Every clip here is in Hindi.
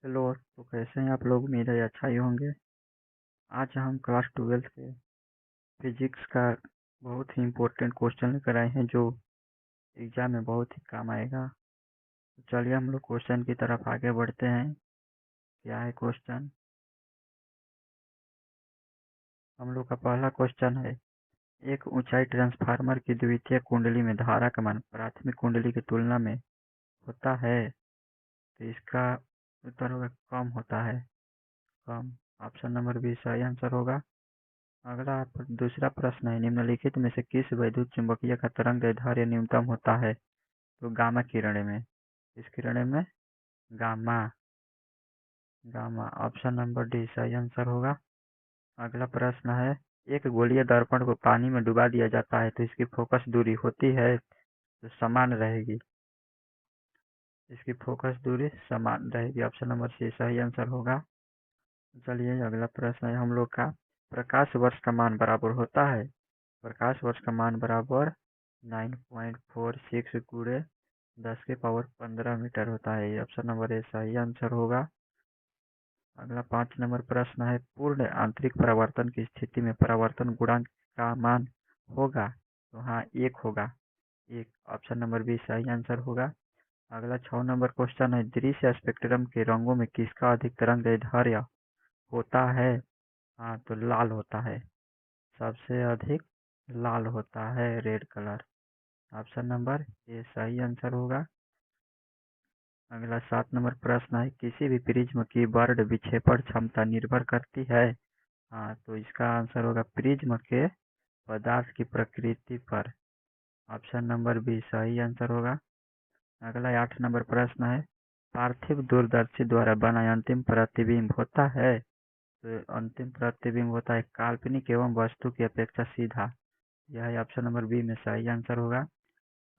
हेलो। तो कैसे हैं आप लोग? उम्मीद है अच्छा ही होंगे। आज हम क्लास 12th के फिजिक्स का बहुत ही इम्पोर्टेंट क्वेश्चन लेकर आए हैं जो एग्जाम में बहुत ही काम आएगा। तो चलिए हम लोग क्वेश्चन की तरफ आगे बढ़ते हैं। क्या है क्वेश्चन? हम लोग का पहला क्वेश्चन है, एक ऊंचाई ट्रांसफार्मर की द्वितीयक कुंडली में धारा का मान प्राथमिक कुंडली की तुलना में होता है, तो इसका उत्तर होगा कम होता है। कम। ऑप्शन नंबर बी सही आंसर होगा। अगला दूसरा प्रश्न है, निम्नलिखित में से किस वैद्युत चुंबकीय का तरंगदैर्ध्य न्यूनतम होता है? तो गामा किरणें में। इस किरणें में gamma. Gamma. Option number D सही आंसर होगा। अगला प्रश्न है, एक गोलीय दर्पण को पानी में डुबा दिया जाता है तो इसकी फोकस दूरी होती है तो समान रहेगी। इसकी फोकस दूरी समान रहेगी। ऑप्शन नंबर सी सही आंसर होगा। चलिए अगला प्रश्न है हम लोग का, प्रकाश वर्ष का मान बराबर होता है। प्रकाश वर्ष का मान बराबर 9.46 गुणे 10⁻15 मीटर होता है। ऑप्शन नंबर ए सही आंसर होगा। अगला 5 नंबर प्रश्न है, पूर्ण आंतरिक परावर्तन की स्थिति में परावर्तन गुणांक का मान होगा? तो हाँ 1 होगा। 1। ऑप्शन नंबर बी सही आंसर होगा। अगला 6 नंबर क्वेश्चन है, दृश्य स्पेक्ट्रम के रंगों में किसका अधिक तरंगदैर्ध्य होता है? हाँ तो लाल होता है। सबसे अधिक लाल होता है, red colour. Option number A सही आंसर होगा। अगला 7 नंबर प्रश्न है, किसी भी प्रिज्म की वर्ड विक्षेपण क्षमता निर्भर करती है? हाँ तो इसका आंसर होगा प्रिज्म के पदार्थ की प्रकृति पर। ऑप्शन नंबर बी सही आंसर होगा। अगला 8 नंबर प्रश्न है, पार्थिव दूरदर्शी द्वारा बना अंतिम प्रतिबिंब होता है? तो अंतिम प्रतिबिंब होता है काल्पनिक एवं वस्तु की अपेक्षा सीधा। यह ऑप्शन नंबर बी में सही आंसर होगा।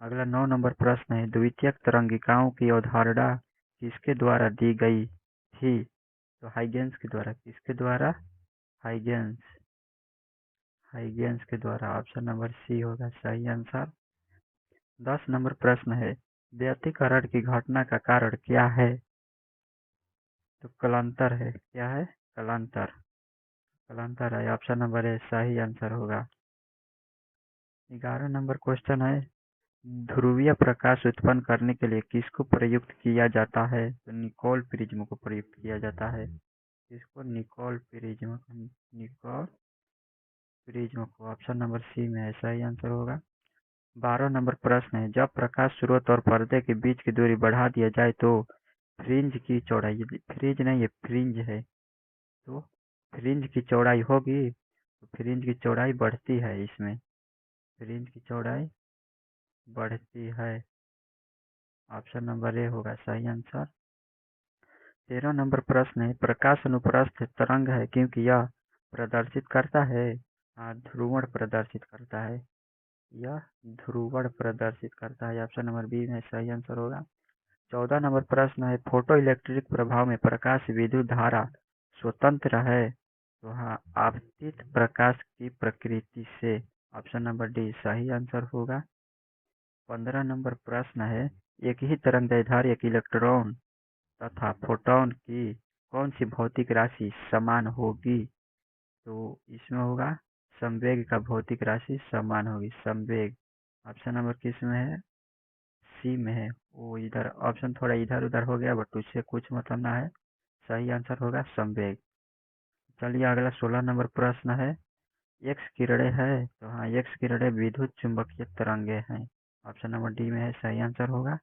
अगला 9 नंबर प्रश्न है, द्वितीयक तरंगिकाओं की अवधारणा किसके द्वारा दी गई थी? तो हाइगेंस के द्वारा। किसके द्वारा? हाइगेंस। हाइगेंस के द्वारा। ऑप्शन नंबर सी होगा सही आंसर। 10 नंबर प्रश्न है, व्यतिकरण की घटना का कारण क्या है? तो कलांतर है। क्या है? कलांतर। कलांतर है। ऑप्शन नंबर ए सही आंसर होगा। 11 नंबर क्वेश्चन है, ध्रुवीय प्रकाश उत्पन्न करने के लिए किसको प्रयुक्त किया जाता है? तो निकोल प्रिज्म को प्रयुक्त किया जाता है। इसको निकोल प्रिज्म। निकोल प्रिज्म को। ऑप्शन नंबर सी में ऐसा ही आंसर होगा। 12 नंबर प्रश्न है, जब प्रकाश स्रोत और पर्दे के बीच की दूरी बढ़ा दिया जाए तो फ्रिंज की चौड़ाई, फ्रिंज नहीं ये फ्रिंज है, तो फ्रिंज की चौड़ाई होगी। तो फ्रिंज की चौड़ाई बढ़ती है इसमें। फ्रिंज की चौड़ाई बढ़ती है। ऑप्शन नंबर ए होगा सही आंसर। 13 नंबर प्रश्न है, प्रकाश अनुप्रस्थ तरंग है क्योंकि यह प्रदर्शित करता है। हाँ ध्रुवण प्रदर्शित करता है। यह ध्रुवण प्रदर्शित करता है। ऑप्शन नंबर बी में सही आंसर होगा। 14 नंबर प्रश्न है, फोटो इलेक्ट्रिक प्रभाव में प्रकाश विद्युत धारा स्वतंत्र है? तो हाँ आपतित प्रकाश की प्रकृति से। ऑप्शन नंबर डी सही आंसर होगा। 15 नंबर प्रश्न है, एक ही तरंगदैर्ध्य एक इलेक्ट्रॉन तथा फोटॉन की कौन सी भौतिक राशि समान होगी? तो इसमें होगा संवेग का भौतिक राशि समान होगी। संवेग। ऑप्शन नंबर किस में है? सी में है। वो इधर ऑप्शन थोड़ा इधर उधर हो गया बट उससे कुछ मतलब ना है। सही आंसर होगा संवेग। चलिए अगला 16 नंबर प्रश्न है, एक्स किरणें है? तो हाँ एक्स किरणें विद्युत चुंबकीय तरंगे हैं। ऑप्शन नंबर डी में है सही आंसर होगा।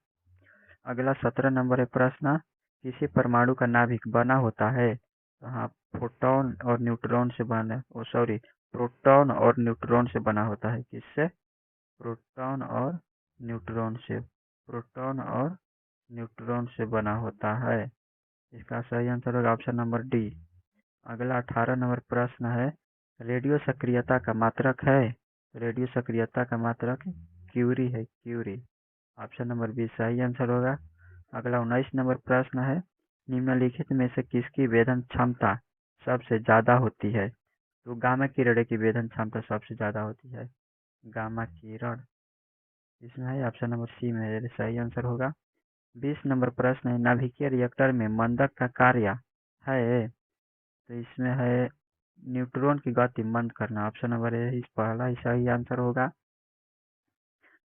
अगला 17 नंबर है प्रश्न, किसी परमाणु का नाभिक बना होता है? तो हाँ फोटॉन और न्यूट्रॉन से बना, ओ सॉरी प्रोटॉन और न्यूट्रॉन से बना होता है। किससे? प्रोटॉन और न्यूट्रॉन से। प्रोटॉन और न्यूट्रॉन से बना होता है। इसका सही आंसर होगा ऑप्शन नंबर डी। अगला 18 नंबर प्रश्न है, रेडियो सक्रियता का मात्रक है? रेडियो सक्रियता का मात्रक क्यूरी है। क्यूरी। ऑप्शन नंबर बी सही आंसर होगा। अगला 19 नंबर प्रश्न है, निम्नलिखित में से किसकी वेधन क्षमता सबसे ज्यादा होती है? तो गामा किरण की वेधन क्षमता सबसे ज्यादा होती है। गामा किरण इसमें है। ऑप्शन नंबर सी में सही आंसर होगा। 20 नंबर प्रश्न है, नाभिकीय रिएक्टर में मंदक का कार्य है। तो इसमें है न्यूट्रॉन की गति मंद करना। ऑप्शन नंबर ए इस पहला ही सही आंसर होगा।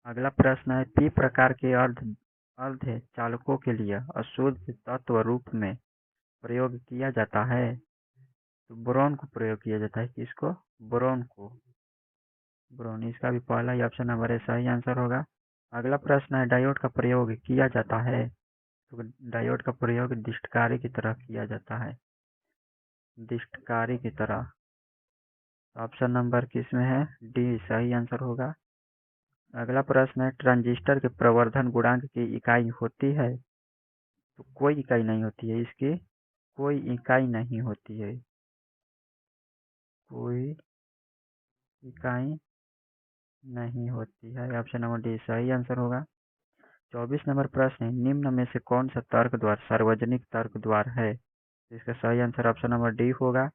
अगला प्रश्न है, पी प्रकार के अर्ध चालकों के लिए अशुद्ध तत्व रूप में प्रयोग किया जाता है। तो बोरॉन को प्रयोग किया जाता है। किसको? बोरॉन को। बोरॉन, इसका भी पहला ही ऑप्शन नंबर ए सही आंसर होगा। अगला प्रश्न है, डायोड का प्रयोग किया जाता है। तो डायोड का प्रयोग दिष्टकारी की तरह किया जाता है। दिष्टकारी की तरह। ऑप्शन नंबर किसमें है? डी सही आंसर होगा। अगला प्रश्न है, ट्रांजिस्टर के प्रवर्धन गुणांक की इकाई होती है। तो कोई इकाई नहीं होती है इसकी। कोई इकाई नहीं होती है। कोई इकाई नहीं होती है। ऑप्शन नंबर डी सही आंसर होगा। 24 नंबर प्रश्न है, निम्न में से कौन सा तर्क द्वार सार्वजनिक तर्क द्वार है? इसका सही आंसर ऑप्शन नंबर डी होगा।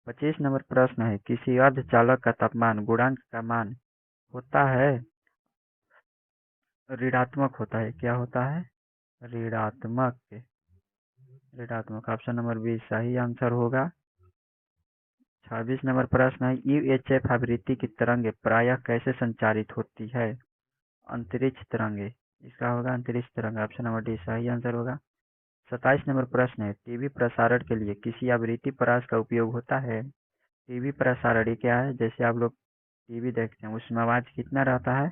25 नंबर प्रश्न है, किसी अर्धचालक का तापमान गुणांक का मान होता है ऋणात्मक होता है। क्या होता है? ऋणात्मक। ऋणात्मक। ऑप्शन नंबर बी सही आंसर होगा। 26 नंबर प्रश्न है, यूएचएफ आवृत्ति की तरंगे प्रायः कैसे संचारित होती है? अंतरिक्ष तरंगे। इसका होगा अंतरिक्ष तरंग। ऑप्शन नंबर डी सही आंसर होगा। 27 नंबर प्रश्न है, टीवी प्रसारण के लिए किसी आवृत्ति परास का उपयोग होता है। टीवी प्रसारण ये क्या है? जैसे आप लोग टीवी देखते हैं, उसमें आवाज कितना रहता है?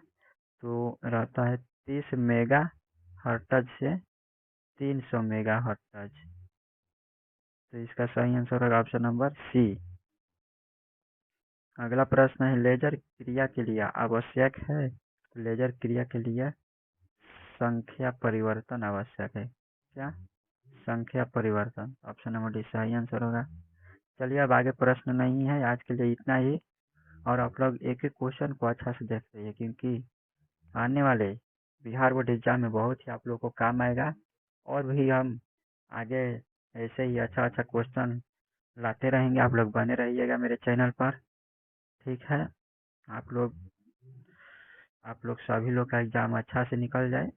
तो रहता है 30 मेगा हर्ट्ज से 300 मेगा हर्ट्ज। तो इसका सही आंसर होगा ऑप्शन नंबर सी। अगला प्रश्न है, लेजर क्रिया के लिए आवश्यक है। लेजर क्रिया के लिए संख्या परिवर्तन आवश्यक है। क्या? संख्या परिवर्तन। ऑप्शन नंबर डी सही आंसर होगा। चलिए अब आगे प्रश्न नहीं है, आज के लिए इतना ही। और आप लोग एक एक क्वेश्चन को अच्छा से देख रहिए, क्योंकि आने वाले बिहार बोर्ड एग्जाम में बहुत ही आप लोग को काम आएगा। और भी हम आगे ऐसे ही अच्छा अच्छा क्वेश्चन लाते रहेंगे। आप लोग बने रहिएगा मेरे चैनल पर। ठीक है। आप लोग सभी लोग का एग्जाम अच्छा से निकल जाए।